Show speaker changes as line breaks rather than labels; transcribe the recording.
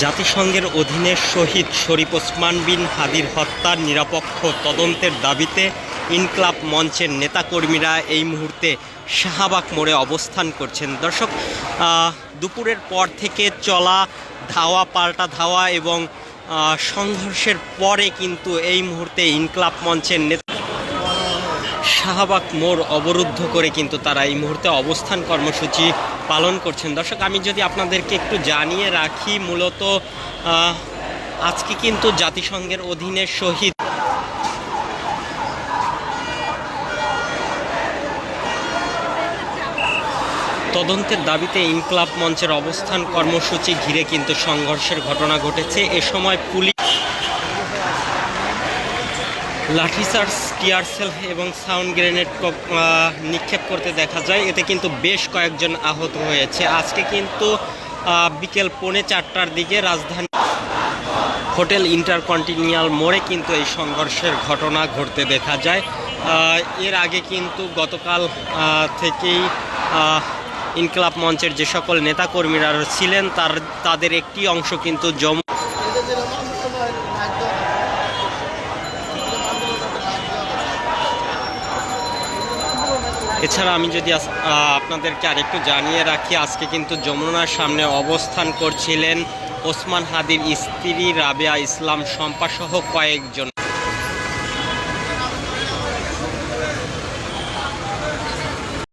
জাতিসংঘের অধীনে শহীদ শরীফ ওসমান বিন হাদির হত্যার নিরপেক্ষ তদন্তের দাবিতে ইনকলাব মঞ্চের নেতাকর্মীরা এই মুহূর্তে শাহবাগ মোড়ে অবস্থান করছেন। দর্শক, দুপুরের পর থেকে চলা ধাওয়া পাল্টা ধাওয়া এবং সংঘর্ষের পরে কিন্তু এই মুহূর্তে ইনকলাব মঞ্চের শাহবাগ মোড় অবরুদ্ধ করে কিন্তু তারা এই মুহূর্তে অবস্থান কর্মসূচি পালন করছেন। দর্শক, আমি যদি আপনাদেরকে একটু জানিয়ে রাখি, মূলত আজকে কিন্তু জাতিসংঘের অধীনে শহীদ তদন্তের দাবিতে ইনকলাব মঞ্চের অবস্থান কর্মসূচি ঘিরে কিন্তু সংঘর্ষের ঘটনা ঘটেছে। এ সময় পুলিশ লাঠিচার্জ, টিয়ারশেল এবং সাউন্ড গ্রেনেড নিক্ষেপ করতে দেখা যায়। এতে কিন্তু বেশ কয়েকজন আহত হয়েছে। আজকে কিন্তু বিকেল 4:45টার দিকে রাজধানী হোটেল ইন্টারকন্টিনিয়াল মোড়ে কিন্তু এই সংঘর্ষের ঘটনা ঘটতে দেখা যায়। এর আগে কিন্তু গতকাল থেকেই ইনকলাব মঞ্চের যে সকল নেতাকর্মীরা ছিলেন তাদের একটি অংশ কিন্তু এছাড়া আমি যদি আপনাদেরকে আরেকটু জানিয়ে রাখি, আজকে কিন্তু যমুনার সামনে অবস্থান করছিলেন ওসমান হাদির স্ত্রী রাবেয়া ইসলাম শম্পা সহ কয়েকজন।